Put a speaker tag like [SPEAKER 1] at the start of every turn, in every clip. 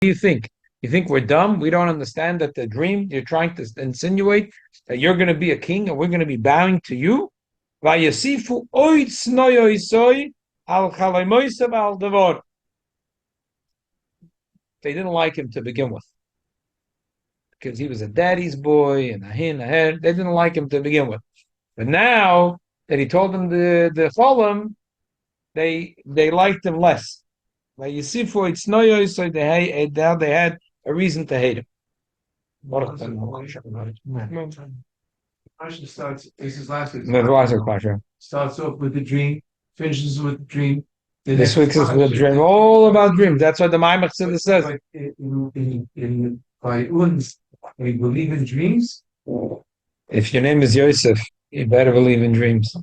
[SPEAKER 1] do you think? You think we're dumb? We don't understand that the dream you're trying to insinuate that you're going to be a king and we're going to be bowing to you? They didn't like him to begin with because he was a daddy's boy and a hin, a head. They didn't like him to begin with. But now that he told them the cholim, they liked him less. Like you see, for it's no so now they had a reason to hate him.
[SPEAKER 2] Starts. This is last week.
[SPEAKER 1] Starts
[SPEAKER 2] off with the dream, finishes with the dream.
[SPEAKER 1] This week's is with the dream, all about dreams. That's what the Mikeitz says.
[SPEAKER 2] By uns, we believe in dreams.
[SPEAKER 1] If your name is Yosef, you better believe in dreams.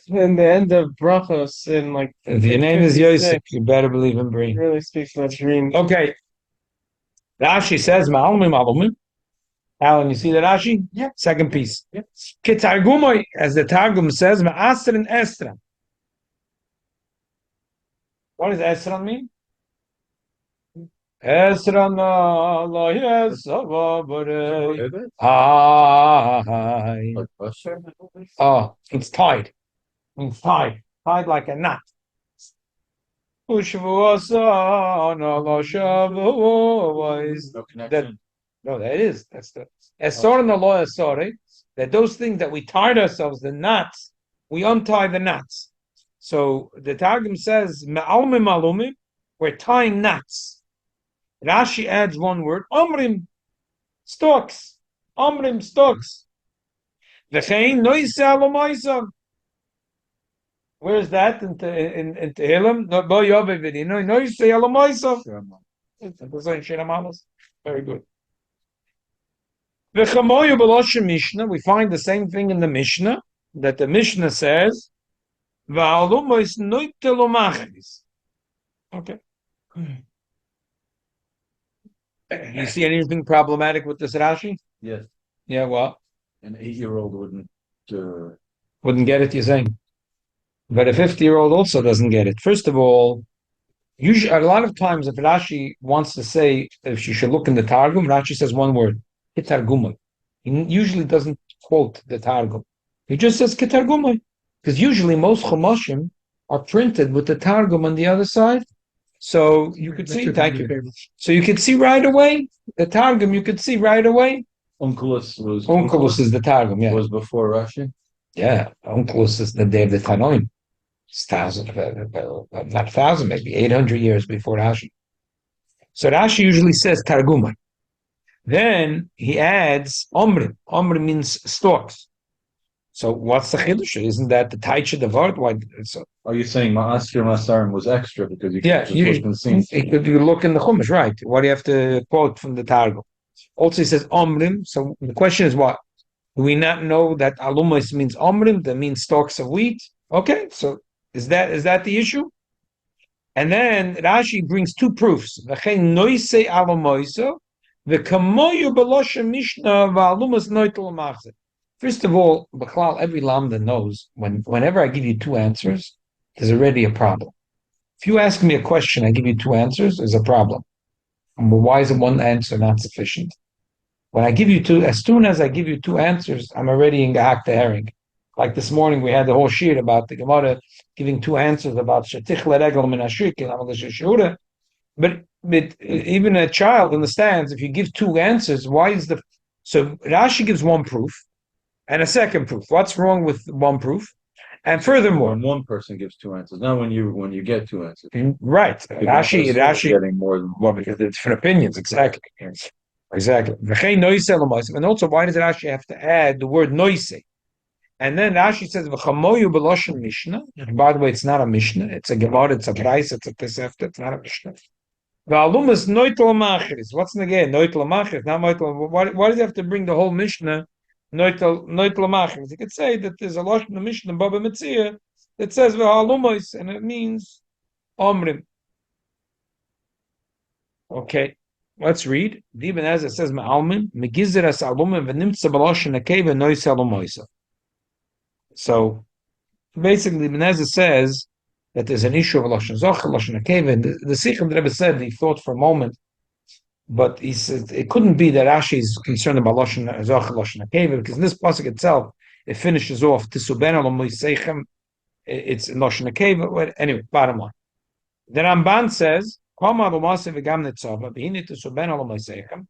[SPEAKER 3] In the end of brachos, in like
[SPEAKER 1] if your name is Yosef, you better believe in dreams.
[SPEAKER 3] It really speaks about dreams.
[SPEAKER 1] Okay. Rashi says Ma'almin. Alan, you see the Rashi?
[SPEAKER 3] Yeah.
[SPEAKER 1] Second piece. Yeah. Kitargumoy, as the Targum says, Ma'asr and Estra. What does Esra mean? Esra na lo yesava bore. Oh, it's tied. It's tied. Tied like a knot. No connection. No, that is. That's the Esor and the law Esore, that those things that we tied ourselves, the knots, we untie the knots. So the Targum says, Me'almim alumim, we're tying knots. Rashi adds one word, Omrim, stalks. Omrim, stalks. V'chein noise alomoisav. Where's that in Tehillim? No, bo yove v'dino noise alomoisav. Very good. We find the same thing in the Mishnah, that the Mishnah says, okay. You see anything problematic with this Rashi?
[SPEAKER 4] Yes.
[SPEAKER 1] Yeah, what?
[SPEAKER 4] An 8-year-old
[SPEAKER 1] wouldn't get it, you're saying? But a 50-year-old also doesn't get it. First of all, usually, a lot of times if Rashi wants to say if she should look in the Targum, Rashi says one word. Kitargumai. He usually doesn't quote the Targum. He just says Kitargumai. Because usually most Chumashim are printed with the Targum on the other side. So you could see, thank you. So you could see right away, the Targum, you could see right away.
[SPEAKER 4] Onkelos
[SPEAKER 1] is the Targum, yeah.
[SPEAKER 4] Was before Rashi?
[SPEAKER 1] Yeah, Onkelos is the day of the Tanoim. It's not 1,000, maybe 800 years before Rashi. So Rashi usually says Targumai. Then he adds Omrim. Omrim means stalks. So what's the chiddush? Isn't that the taicha devar? Why? So
[SPEAKER 4] are you saying Ma'asir Masarim was extra because you could look in the scene?
[SPEAKER 1] If you look in the Chumash, right? What do you have to quote from the Targum? Also, he says Omrim. So the question is, what? Do we not know that alumos means Omrim? That means stalks of wheat. Okay, so is that the issue? And then Rashi brings two proofs. First of all, every Lambda knows whenever I give you two answers, there's already a problem. If you ask me a question, I give you two answers, there's a problem. But why is one answer not sufficient? When I give you two, as soon as I give you two answers, I'm already in Gahak the herring. Like this morning, we had the whole shiur about the Gemara giving two answers about Shetich L'Regel Min Ashrik and Amal Shiur. But even a child understands if you give two answers, so Rashi gives one proof and a second proof. What's wrong with one proof? And furthermore,
[SPEAKER 4] when one person gives two answers, not when you get two answers.
[SPEAKER 1] Right. Rashi
[SPEAKER 4] getting more than
[SPEAKER 1] one because they're different opinions. Exactly. Exactly. And also, why does Rashi have to add the word noise? And then Rashi says, "V'chamoyu b'loshen Mishnah." And by the way, it's not a Mishnah. It's a Gemara. It's a Brayso. It's a Tosefta. It's not a Mishnah. V'alumas noitel machris. What's negay? Noitel machris. Not noitel. Why does he have to bring the whole Mishnah? Noitel machris. You could say that there's a lot in the Mishnah Baba Metzia that says v'alumos, and it means omrim. Okay, let's read. The Ibn Ezra says Ma'almin megizeras alumim v'nimtza b'loshen akei v'nois alumoisa. So basically, Ibn Ezra says that there's an issue of Lashon Zoch, Lashon Akeva. The Sicha Rebbe said he thought for a moment But he said it couldn't be that Rashi is concerned about Lashon Akeva, because in this pasuk itself, it finishes off Tisuben Al Moisechem. It's in Lashon Akeva. Anyway, bottom line. The Ramban says, "Kama Alumase v'gam netzava v'hine Tisuben Al Moisechem.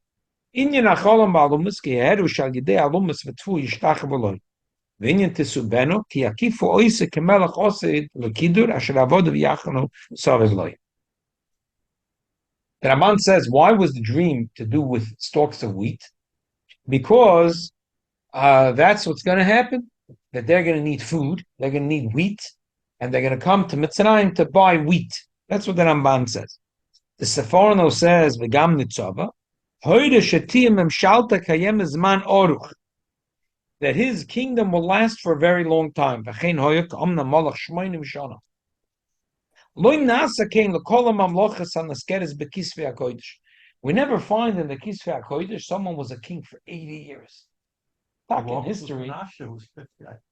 [SPEAKER 1] Inyan acholam ba'alumus ki yeheru shal yidei alumus v'tfu yishtach v'loi. V'inyan Tisubeno ki yakifu oise kemelach oseid l'kidur asher avodu v'yachanu saviv loi." The Ramban says, why was the dream to do with stalks of wheat? Because that's what's going to happen, that they're going to need food, they're going to need wheat, and they're going to come to Mitzrayim to buy wheat. That's what the Ramban says. The Seforno says, V'gam nitzava, Hoyde shetiyim emshalta kayem zman oruch, that his kingdom will last for a very long time. V'chein hoyek omna molach shmoinim shana. We never find in the Kisvei HaKodesh someone was a king for 80 years. Back in history.
[SPEAKER 2] Was 50.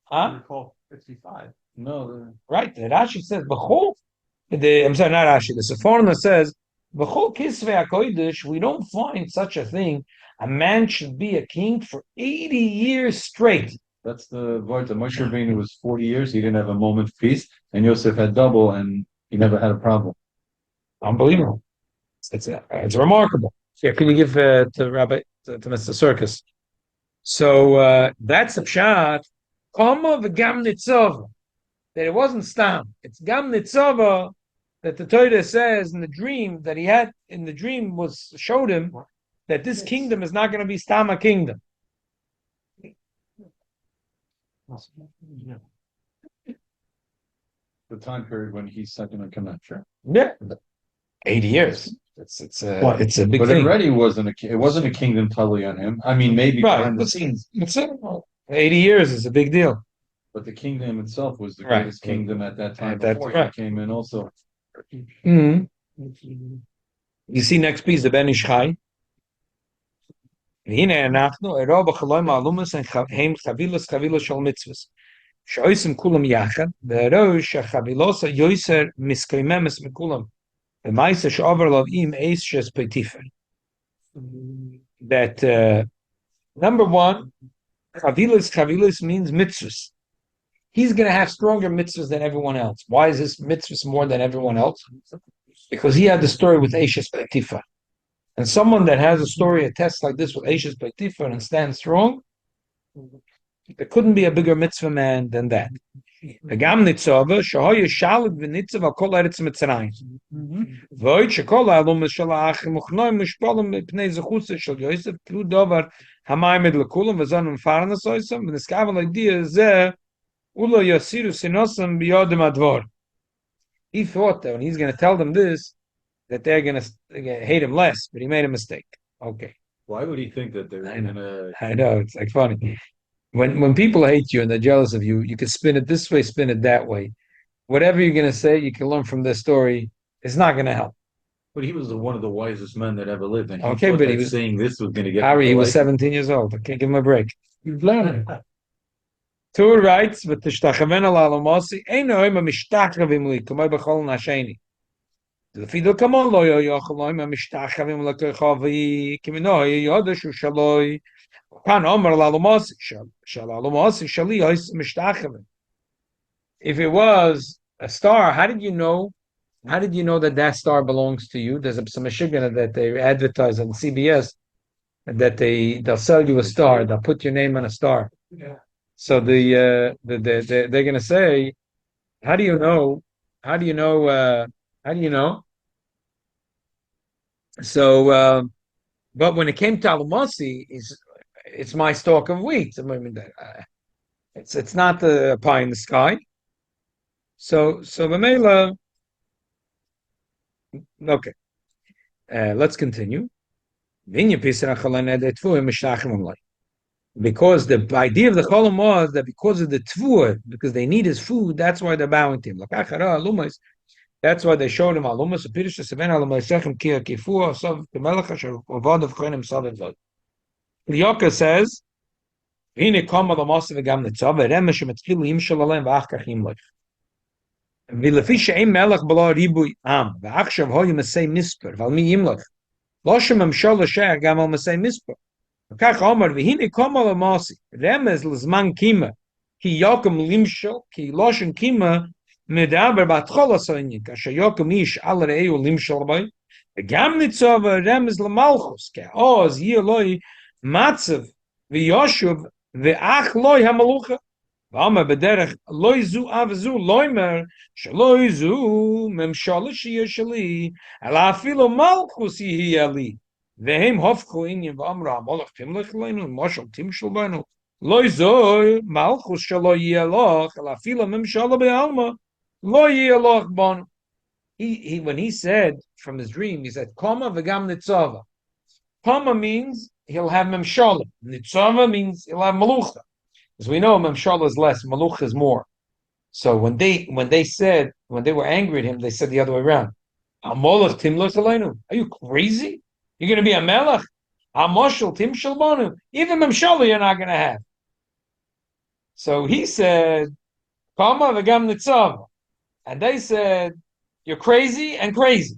[SPEAKER 1] Huh?
[SPEAKER 2] Recall 55.
[SPEAKER 4] No.
[SPEAKER 1] Right. The Rashi says, I'm sorry, not Rashi. The Seforno says, B'chol Kisvei HaKodesh, we don't find such a thing. A man should be a king for 80 years straight.
[SPEAKER 4] That's the word. The Moshe Rabbeinu was 40 years. He didn't have a moment of peace. And Yosef had double, and he never had a problem.
[SPEAKER 1] Unbelievable. It's remarkable. Yeah, can you give to Rabbi, to Mr. Circus? So that's a pshat. Kama v'gam nitzava. That it wasn't stam. It's gam nitzava that the Torah says in the dream that he had in the dream was showed him that this kingdom is not going to be stam a kingdom.
[SPEAKER 4] The time period when he's second in command, sure.
[SPEAKER 1] Yeah, 80 years. It's a big
[SPEAKER 4] but
[SPEAKER 1] thing.
[SPEAKER 4] It already wasn't a kingdom totally on him. I mean, maybe behind the scenes.
[SPEAKER 1] 80 years is a big deal.
[SPEAKER 4] But the kingdom itself was the greatest kingdom at that time before he came in also.
[SPEAKER 1] Mm-hmm. You see next piece, the Ben Ish Chai. והנה אנחנו, אירוע בחלום מאלומס הם חבילוס של מצווס. שעושים כולם יחד, והראו שהחבילוס היוסר מסקייממס מכולם. ומייסה שעובר לו עם אייס שס פייטיפר. That, number one, chavilos means mitzvahs. He's going to have stronger mitzvahs than everyone else. Why is this mitzvahs more than everyone else? Because he had the story with Eishes Peitifar. And someone that has a story, a test like this with Eishes Peitifar and stands strong, there couldn't be a bigger mitzvah man than that. V'gam nitzava, shahoye shalit v'nitzav kol eretz Mitzrayim. V'oid shekol ha'alumas shel ha'achim uchnoim mushpolim mipnei zechusa shel Yosef tlu dovar hamayim edlekulam v'zon m'farnas oisam v'niskav al-idea zeh ulo yasiru sinosam b'yodim advor. He thought that when he's going to tell them this, that they're going to hate him less, but he made a mistake. Okay.
[SPEAKER 4] Why would he think that they're going to...
[SPEAKER 1] I know, it's like funny. When people hate you and they're jealous of you, you can spin it this way, spin it that way. Whatever you're going to say, you can learn from this story. It's not going to help.
[SPEAKER 4] But he was one of the wisest men that ever lived. And he
[SPEAKER 1] okay, but he was
[SPEAKER 4] saying this was going to get...
[SPEAKER 1] Harry, he was 17 years old. I can't give him a break. You've learned. Tur writes, but the shtachaven al-alamosi, ein oim ha-mishtachavim li, kamoi b'chol nasheni. The fidel kamon lo yochaloim ha-mishtachavim l'kechavi, kimino yodesh u-shaloi, kan omer al-alamosi, shal-alamosi shali ois mishtachavim. If it was a star, how did you know that that star belongs to you? There's some Michigan that they advertise on CBS that they'll sell you a star. They'll put your name on a star.
[SPEAKER 2] Yeah.
[SPEAKER 1] So they're going to say, how do you know? So, but when it came to Alumasi, it's my stalk of wheat. I mean, it's not the pie in the sky. So Mamela. Okay, let's continue. Because the idea of the Cholam was that because of the Tvur, because they need his food, that's why they're bowing to him. That's why they showed him Alumas. Liyoka says, "Hine kama l'masa v'gam netzav v'rema shemetchilu yimshel aleim v'ach kach yimloch. V'lefi she'im melech b'la ribui am v'achshav hoyu mesei misper v'al mi yimloch Loshem Mamshol Shech Gam Al Masei Mispa. Kach Omar V'hine Komal Amasi Remez L'Zman Kima Ki Yokem Limshol Ki Loshem Kima Medaber Batchol Asoinyin Kasha Yokem Ish Al Re'eu Limshol Bay Gam Nitzova Remez L'Malchus Ke Oz Yeloi Matzev V'Yoshuv V'Ach Loi HaMalucha V'Amar B'derech Loi Zu Avzu Loimer Shaloi Zu Memshol Shiyah Shali Ala Afilo Malchus Yihi Ali Vehem hofchu inyan v'amra amalach timlech leinu mashal timshel benu loy zoy malchus shalo yiyaloch el afila memshala be'alma lo yiyaloch bonu. He when he said from his dream, he said koma v'gam nitzava. Koma means he'll have memshala. Nitzava means he'll have malucha. As we know, memshala is less, malucha is more. So when they were angry at him, they said the other way around. Amalach timlech leinu. Are you crazy? You're going to be a melech? Amoshel tim shalbonu. Even memshala you're not going to have. So he said, Kama v'gam nitzava. And they said, you're crazy and crazy.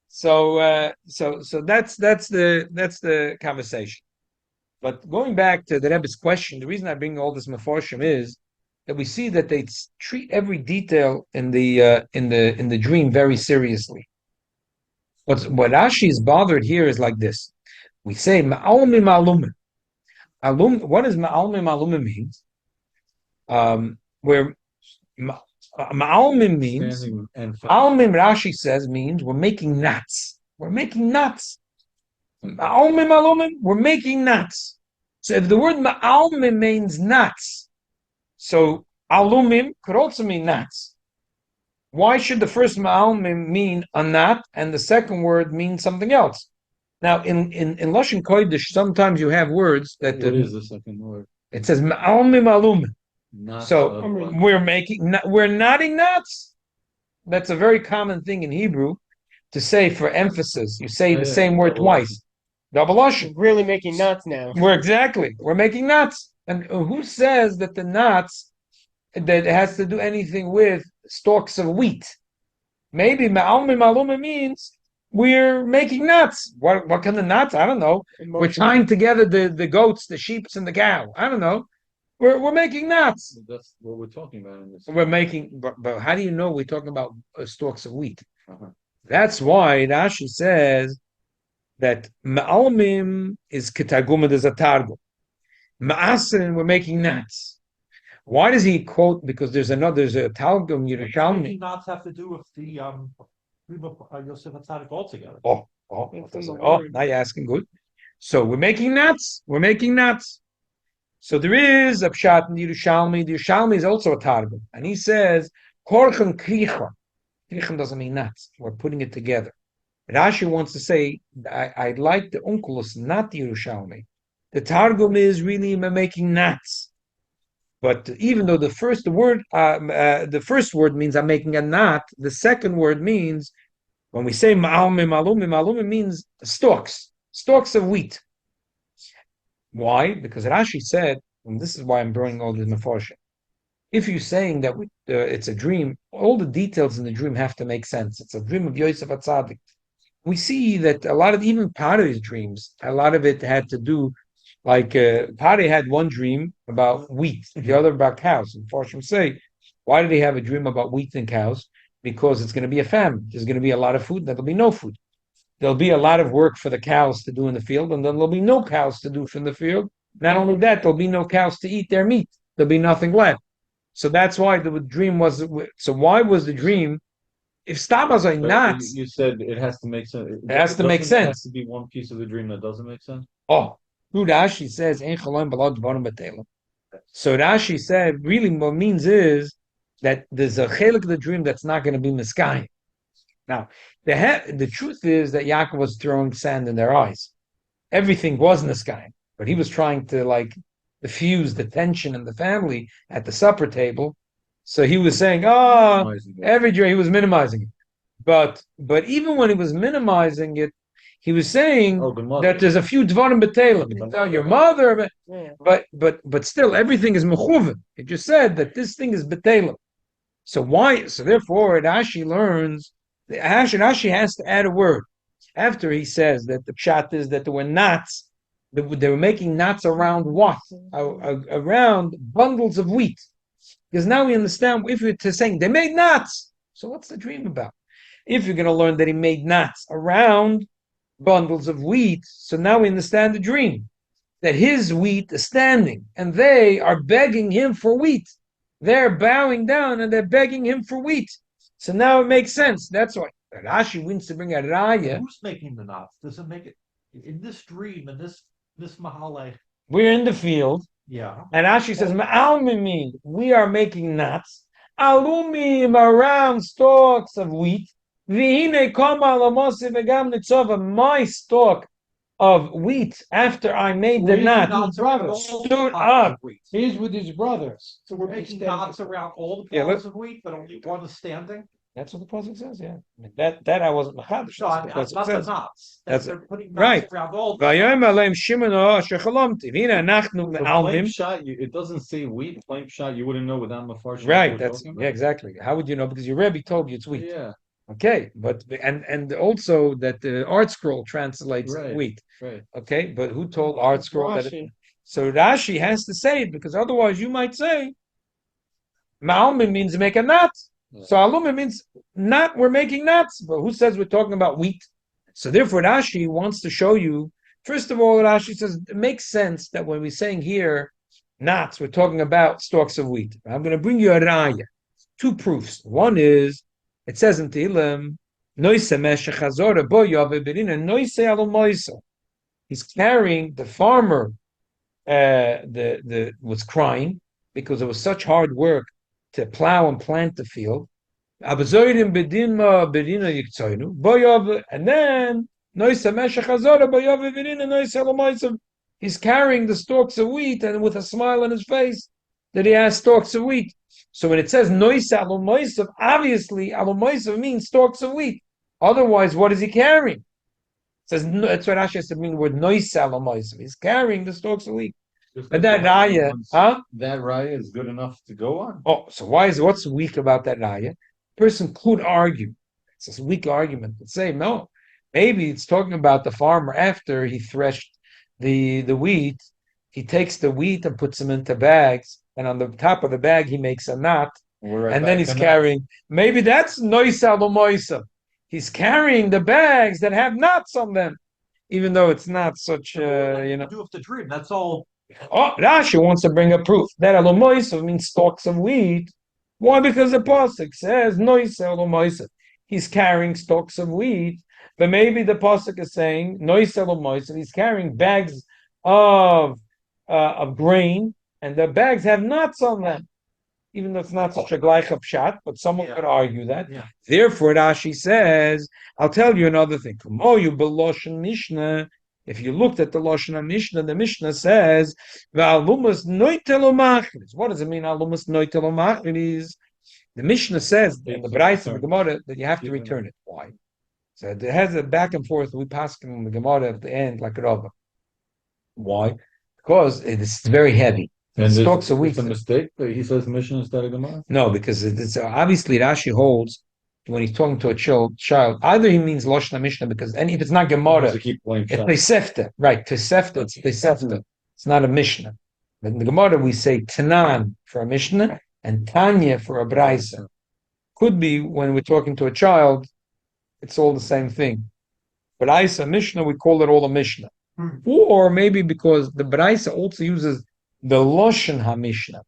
[SPEAKER 1] So that's the conversation. But going back to the Rebbe's question, the reason I bring all this meforshim is that we see that they treat every detail in the dream very seriously. What Rashi is bothered here is like this. We say ma'almim alumim. What does ma'almim alumim means? Where ma'almim means almim, Rashi says, means we're making knots. We're making knots. Ma'almim alumim, we're making knots. So if the word ma'almim means knots, so alumim could also mean knots. Why should the first ma'almim mean a knot and the second word mean something else? Now, in Lashon Kodesh, sometimes you have words that
[SPEAKER 4] What is the second word?
[SPEAKER 1] It says ma'almim alumim. So we're knotting knots. That's a very common thing in Hebrew to say for emphasis. You say the same word twice. Double lashon.
[SPEAKER 3] Really making knots now.
[SPEAKER 1] We're making knots. And who says that the knots that has to do anything with stalks of wheat? Maybe ma'almim alumim means we're making knots. What kind of knots? I don't know. We're tying together the goats, the sheep, and the cow. I don't know. We're making knots.
[SPEAKER 4] That's what we're talking about in this.
[SPEAKER 1] We're making, but how do you know we're talking about stalks of wheat? That's why Rashi says that ma'almim is ketaguma, there's a targum. Ma'asin, we're making knots. Why does he quote? Because there's a Targum Yerushalmi.
[SPEAKER 2] Knots have to do with the Yosef Hatzadik altogether.
[SPEAKER 1] Now you're asking good. So we're making knots. We're making knots. So there is a pshat in the Yerushalmi. The Yerushalmi is also a Targum, and he says korchen kricha. Kricha doesn't mean knots. We're putting it together. Rashi wants to say I'd like the Onkelos, not the Yerushalmi. The Targum is really making knots. But even though the first word means I'm making a knot, the second word means, when we say ma'almim alumim means stalks of wheat. Why? Because Rashi said, and this is why I'm bringing all this meforshim. If you're saying that it's a dream, all the details in the dream have to make sense. It's a dream of Yosef HaTzadik. We see that a lot of even Pari's dreams, a lot of it had to do. Like Pari had one dream about wheat, the other about cows. And Farshim say, why did he have a dream about wheat and cows? Because it's going to be a famine. There's going to be a lot of food, there'll be no food. There'll be a lot of work for the cows to do in the field, and then there'll be no cows to do from the field. Not only that, there'll be no cows to eat their meat. There'll be nothing left. So that's why the dream was. So why was the dream? If stammas are not,
[SPEAKER 4] you said it has to make sense.
[SPEAKER 1] It has to make sense.
[SPEAKER 4] It has to be one piece of the dream that doesn't make sense.
[SPEAKER 1] Rashi says, so Rashi said, really what it means is that there's a chelik of the dream that's not going to be miskayim. Now, the truth is that Yaakov was throwing sand in their eyes. Everything was miskayim, but he was trying to diffuse the tension in the family at the supper table. So he was saying, every dream, he was minimizing it. But even when he was minimizing it, he was saying that there's a few dvarim b'telim. Your mother, but still everything is mechuven. It just said that this thing is b'telim. So why? So therefore, Rashi learns. Rashi has to add a word. After he says that the pshat is that there were knots, they were making knots around what? Around bundles of wheat. Because now we understand, if you're saying they made knots, so what's the dream about? If you're going to learn that he made knots around bundles of wheat, so now we understand the dream. That his wheat is standing, and they are begging him for wheat. They're bowing down, and they're begging him for wheat. So now it makes sense. That's why Rashi wants to bring a raya.
[SPEAKER 2] Who's making the knots? Does it make it in this dream, in this Mahalech?
[SPEAKER 1] We're in the field,
[SPEAKER 2] Yeah.
[SPEAKER 1] and Rashi says, "Ma'almim, we are making knots. Alumim around stalks of wheat. V'hine kama lamosi v'gam nitzova, my stalk of wheat after I made the knot stood up."
[SPEAKER 3] He's with his brothers.
[SPEAKER 2] So we're making knots around all the
[SPEAKER 1] Yeah,
[SPEAKER 2] pieces of wheat, but only one is standing.
[SPEAKER 1] That's what the pasuk says. Yeah, I mean, that I wasn't machadish.
[SPEAKER 2] No, I mean,
[SPEAKER 1] That's
[SPEAKER 2] not
[SPEAKER 1] what
[SPEAKER 2] the
[SPEAKER 1] the pasuk says.
[SPEAKER 2] knots.
[SPEAKER 1] That's
[SPEAKER 2] They're putting knots
[SPEAKER 1] right.
[SPEAKER 2] around all. The
[SPEAKER 1] Vayom alem Shimon shechalamti. V'hine אנחנו
[SPEAKER 4] So
[SPEAKER 1] מאלמים.
[SPEAKER 4] plain shot, it doesn't say wheat. Plain shot, you wouldn't know without mafarshim.
[SPEAKER 1] Right. That's exactly. How would you know? Because your Rebbe told you it's wheat.
[SPEAKER 4] Yeah.
[SPEAKER 1] Okay, but and also that the Art Scroll translates
[SPEAKER 4] Right.
[SPEAKER 1] wheat.
[SPEAKER 4] Right.
[SPEAKER 1] Okay, but who told Art Scroll that?
[SPEAKER 3] Rashi.
[SPEAKER 1] So Rashi has to say it because otherwise you might say Ma'almin means make a knot.
[SPEAKER 4] Yeah.
[SPEAKER 1] So Alumim means not, we're making knots. But who says we're talking about wheat? So therefore Rashi wants to show you, first of all, Rashi says it makes sense that when we're saying here knots, we're talking about stalks of wheat. I'm going to bring you a raya. Two proofs. One is, it says in Tehillim, he's carrying, the farmer was crying because it was such hard work to plow and plant the field. And then he's carrying the stalks of wheat and with a smile on his face that he has stalks of wheat. So when it says noise alumoisav, obviously alumoisav means stalks of wheat. Otherwise, what is he carrying? It says that's what Rashi has to mean the word noise alumoisav. He's carrying the stalks of wheat. But that raya,
[SPEAKER 4] that raya is good enough to go on.
[SPEAKER 1] Oh, so what's weak about that raya? Person could argue. It's a weak argument. But say no. Maybe it's talking about the farmer after he threshed the wheat. He takes the wheat and puts them into bags, and on the top of the bag he makes a knot, and then he's carrying. Maybe that's noisa lomoisa. He's carrying the bags that have knots on them, even though it's not such.
[SPEAKER 2] do with the dream. That's all.
[SPEAKER 1] Oh, Rashi wants to bring a proof that alomoisa means stalks of wheat. Why? Because the pasuk says noisa alomoisa. He's carrying stalks of wheat, but maybe the pasuk is saying noisa alomoisa. He's carrying bags of grain, and the bags have nuts on them. Even though it's not such a gleich of pshat, but someone could argue that.
[SPEAKER 2] Yeah.
[SPEAKER 1] Therefore, Rashi says, I'll tell you another thing. Oh, you beloshen Mishnah. If you looked at the Lashon Mishnah, the Mishnah says, "V'alumas noitelomachris." What does it mean? Alumas noitelomachris. The Mishnah says in the Brayso of the Gemara that you have to return it. Why? So it has a back and forth. We pass in the Gemara at the end like Rava. Why? Because it's very heavy.
[SPEAKER 4] And
[SPEAKER 1] stalks of wheat.
[SPEAKER 4] It's a mistake that he says Mishnah instead of Gemara?
[SPEAKER 1] No, because it's obviously Rashi holds when he's talking to a child, either he means Lashon Mishnah because if it's not Gemara, it's Tosefta, right? Tosefta, it's Tosefta. It's not a Mishnah. But in the Gemara we say Tanan for a Mishnah and Tanya for a Brayso. Could be when we're talking to a child, it's all the same thing. Brayso, Mishnah, we call it all a Mishnah. Or maybe because the Brayso also uses the Lashon HaMishnah.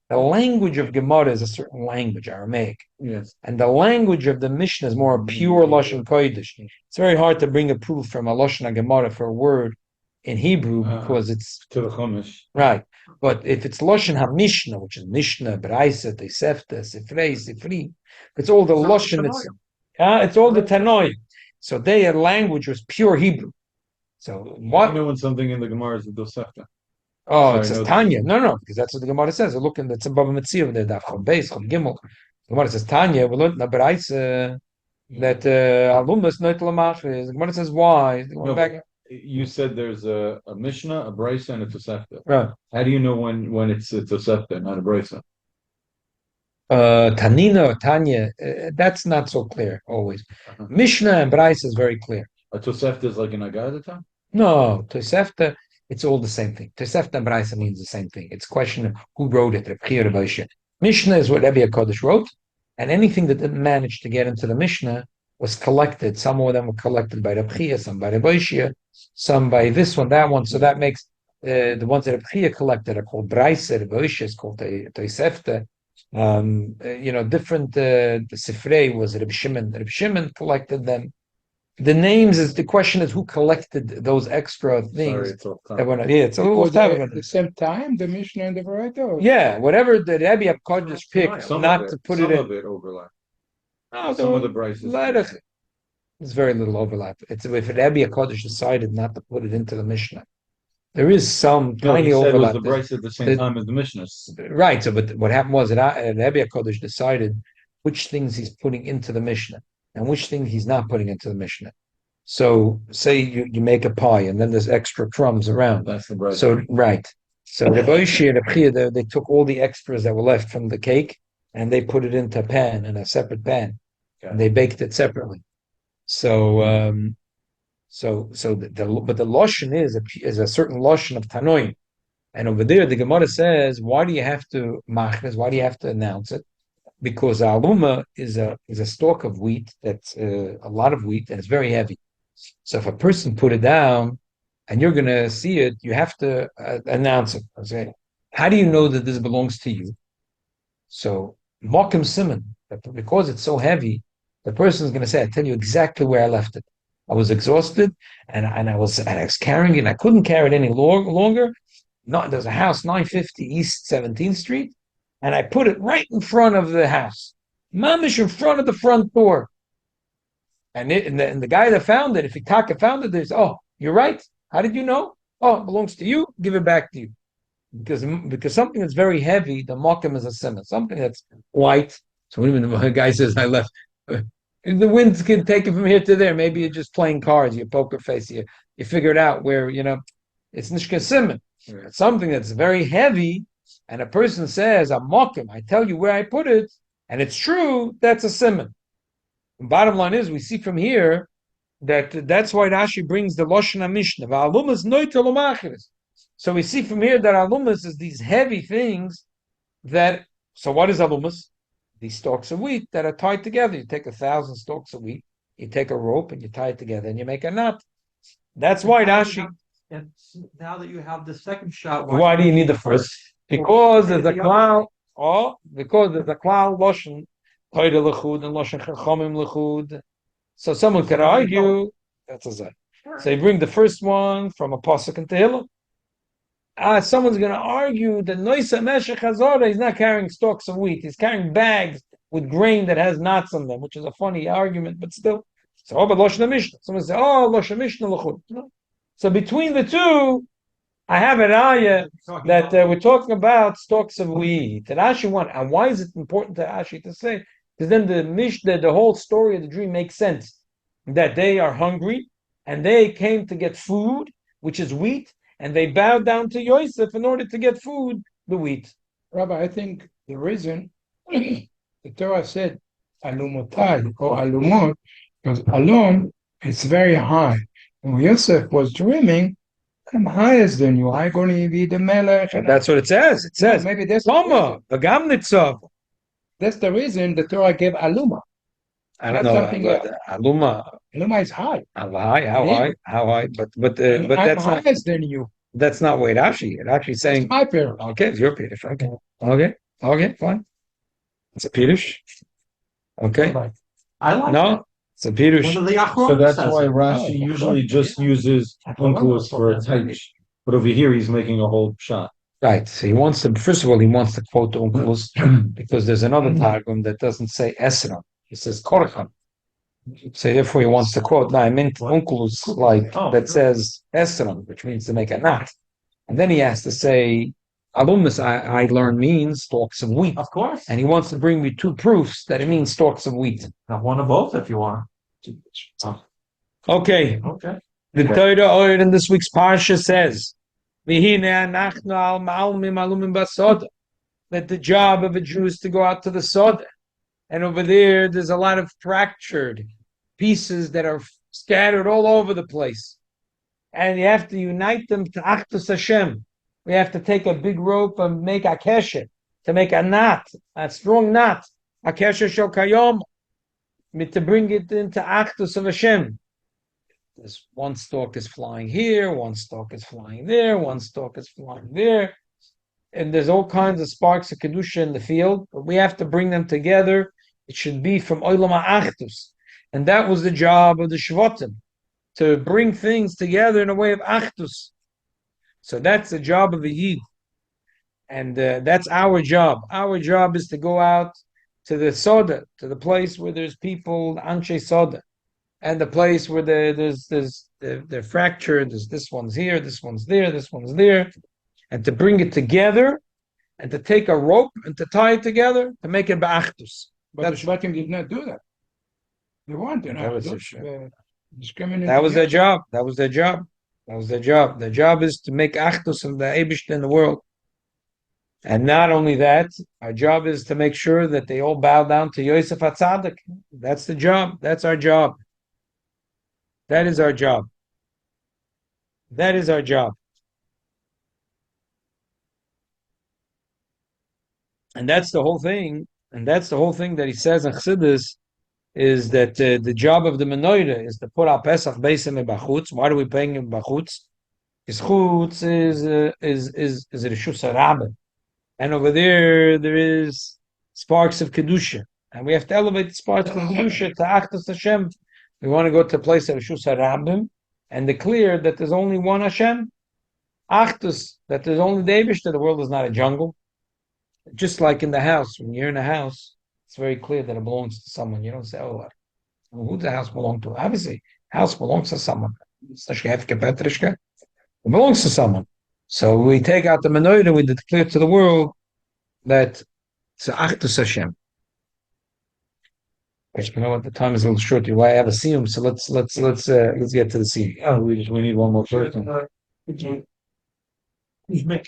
[SPEAKER 1] The language of Gemara is a certain language, Aramaic.
[SPEAKER 4] Yes.
[SPEAKER 1] And the language of the Mishnah is more a pure Lashon Kodesh. It's very hard to bring a proof from a Lashon Gemara for a word in Hebrew because it's
[SPEAKER 4] to the Chumash.
[SPEAKER 1] Right. But if it's Lashon HaMishnah, which is Mishnah, Brayso, Tosefta, Sifrei, Sifri, it's all the Lashon. It's all the Tanoim. So their language was pure Hebrew. So what?
[SPEAKER 4] I know when something in the Gemara is a Tosefta.
[SPEAKER 1] Oh, it says Tanya. No, because that's what the Gemara says. Look in the Tzababa Metzia there, Daf Chol Beis, Chol Gimel. The Gemara says Tanya. We learned in the Brayso that Alumas Noitel Machris. The Gemara says why?
[SPEAKER 4] You said there's a Mishnah, a Brayso, and a Tosefta.
[SPEAKER 1] Right.
[SPEAKER 4] How do you know when it's a Tosefta, not a Brayso?
[SPEAKER 1] Tanina or Tanya, that's not so clear always. Mishnah and Brayso is very clear.
[SPEAKER 4] A Tosefta is like an Agadata?
[SPEAKER 1] No, Tosefta, it's all the same thing. Tosefta and Braisa means the same thing. It's a question of who wrote it, Reb Chia or Reb Oshia. Mishnah is what Rebbe HaKodesh wrote, and anything that didn't manage to get into the Mishnah was collected. Some of them were collected by Reb Chia, some by Reb Oshia, some by this one, that one. So that makes the ones that Reb Chia collected are called Braisa, Reb Oshia is called Tosefta. Different. The Sifrei was Reb Shimon. Reb Shimon collected them. The names is the question is who collected those extra things. It's all
[SPEAKER 5] Was that at the same time, the Mishnah and the Baraita?
[SPEAKER 1] Yeah, whatever the Rebbe HaKodesh picked
[SPEAKER 4] Some
[SPEAKER 1] not
[SPEAKER 4] of
[SPEAKER 1] to
[SPEAKER 4] it,
[SPEAKER 1] put
[SPEAKER 4] some
[SPEAKER 1] it
[SPEAKER 4] of
[SPEAKER 1] in.
[SPEAKER 4] it overlap.
[SPEAKER 1] No,
[SPEAKER 4] Some of the Bryces.
[SPEAKER 1] There's very little overlap. It's if Rebbe HaKodesh decided not to put it into the Mishnah. There is some
[SPEAKER 4] No,
[SPEAKER 1] tiny
[SPEAKER 4] he said it was
[SPEAKER 1] overlap.
[SPEAKER 4] the Bryce at the same time as the Mishnahs.
[SPEAKER 1] Right. So, but what happened was that Rebbe HaKodesh decided which things he's putting into the Mishnah and which things he's not putting into the Mishnah. So, say you make a pie and then there's extra crumbs around.
[SPEAKER 4] That's the Bryce.
[SPEAKER 1] So, right. So, Reb Oshia and Reb Chia, they took all the extras that were left from the cake and they put it into a pan, in a separate pan, and they baked it separately. So, but the lashon is a certain lashon of Tanoim. And over there, the Gemara says, why do you have to machnes? Why do you have to announce it? Because aluma is a stalk of wheat that's a lot of wheat and it's very heavy. So if a person put it down and you're going to see it, you have to announce it. Okay, how do you know that this belongs to you? So mokim simon, because it's so heavy, the person is going to say, "I tell you exactly where I left it. I was exhausted and I was carrying it. And I couldn't carry it any longer. No, there's a house, 950 East 17th Street, and I put it right in front of the house, mamish in front of the front door. And the guy that found it, if he found it, there's, oh, you're right. How did you know? Oh, it belongs to you. Give it back to you. Because something that's very heavy, the mokim is a simon. Something that's light. So when the guy says, I left, the wind can take it from here to there. Maybe you're just playing cards, you're poker face, you figure it out where, it's nishka simon. Right. Something that's very heavy, and a person says, I'm mokim, I tell you where I put it, and it's true, that's a simon. Bottom line is, we see from here that's why Rashi brings the Lashon HaMishnah. V'alumas noita l'machiris. So we see from here that alumas is these heavy things that. So what is alumas? These stalks of wheat that are tied together. You take 1,000 stalks of wheat, you take a rope and you tie it together, and you make a knot. That's why Rashi.
[SPEAKER 2] And now that you have the second shot,
[SPEAKER 1] why do you need the first? Because there's a klal. Because there's a klal Lashon. And so someone could argue that's a zay. So you bring the first one from a pasuk in Tehillim. Someone's going to argue that Noisa Meshech Hazara, he's not carrying stalks of wheat, he's carrying bags with grain that has knots on them, which is a funny argument, but still. So, but Lashon Mishnah. Someone says, Lashon Mishnah L'chud. So between the two, I have an ayah that we're talking about stalks of wheat. And Rashi want, and why is it important to Rashi to say? Because then the whole story of the dream makes sense. That they are hungry and they came to get food, which is wheat, and they bowed down to Yosef in order to get food, the wheat.
[SPEAKER 5] Rabbi, I think the reason the Torah said alumotai or alumot, because alum is very high. And when Yosef was dreaming, I'm higher than you. I'm going to be the melech.
[SPEAKER 1] That's what it says. It says,
[SPEAKER 5] maybe that's
[SPEAKER 1] Toma, V'gam.
[SPEAKER 5] That's the reason the Torah gave aluma.
[SPEAKER 1] I don't know. Aluma.
[SPEAKER 5] Aluma is high.
[SPEAKER 1] How high? But that's
[SPEAKER 5] higher
[SPEAKER 1] not
[SPEAKER 5] than you.
[SPEAKER 1] That's not what Rashi. Rashi's saying.
[SPEAKER 5] It's my parent.
[SPEAKER 1] Okay, it's your Pirush. Okay, fine. It's a Pirush. Okay.
[SPEAKER 2] I like
[SPEAKER 1] no, it's a Pirush.
[SPEAKER 4] So that's why Rashi usually just uses unkelus for a taich. But over here, he's making a whole shot.
[SPEAKER 1] Right. So he wants to. First of all, he wants to quote the unkelus because there's another targum that doesn't say esra. He says korchan. So therefore, he wants to quote. Now I meant unkelus that says esra, which means to make a knot. And then he has to say alumus. I learned means stalks of wheat.
[SPEAKER 2] Of course.
[SPEAKER 1] And he wants to bring me two proofs that it means stalks of wheat.
[SPEAKER 2] Now one of both, if you want.
[SPEAKER 1] Okay. The Torah in this week's Parshas says, "V'hine אנחנו מאלמים basod." That the job of a Jew is to go out to the sod, and over there's a lot of fractured pieces that are scattered all over the place. And you have to unite them to Achdus Hashem. We have to take a big rope and make a keshet, to make a knot, a strong knot, a keshet shel kayom, to bring it into Achdus of Hashem. This one stalk is flying here, one stalk is flying there, one stalk is flying there. And there's all kinds of sparks of Kedusha in the field, but we have to bring them together. It should be from Olam HaAchdus. And that was the job of the Shvatim, to bring things together in a way of Achdus. So that's the job of a Yid. And that's our job. Our job is to go out to the Soda, to the place where there's people, Anshe Soda, and the place where they're fractured. There's this one's here, this one's there, this one's there. And to bring it together, and to take a rope and to tie it together, to make it ba'achdus.
[SPEAKER 5] But the Shvatim did not do that. They wanted
[SPEAKER 1] That was
[SPEAKER 5] discriminate.
[SPEAKER 1] That was their job. That was their job. That was their job. Their job is to make achdus of the Eibishter in the world. And not only that, our job is to make sure that they all bow down to Yosef HaTzadik. That's the job. That's our job. That is our job. That is our job. And that's the whole thing. And that's the whole thing that he says in Chassidus, is that the job of the menorah is to put our Pesach Beisim in Bachutz. Why are we paying in Bachutz? His Chutz is Rishus HaRabbe. And over there is sparks of Kedusha. And we have to elevate the sparks of Kedusha to Achdus Hashem. We want to go to a place of Rishus HaRabbe and declare that there's only one Hashem. Achdus, that there's only the Eibishter. The world is not a jungle. Just like in the house, when you're in a house, it's very clear that it belongs to someone. You don't say, oh, who does the house belong to? Obviously, house belongs to someone. It belongs to someone. So we take out the menorah and we declare to the world that it's Achdus Hashem. But you know what? The time is a little short. I have a siyum, so let's get to the siyum.
[SPEAKER 4] Oh, we need one more person.
[SPEAKER 2] He's making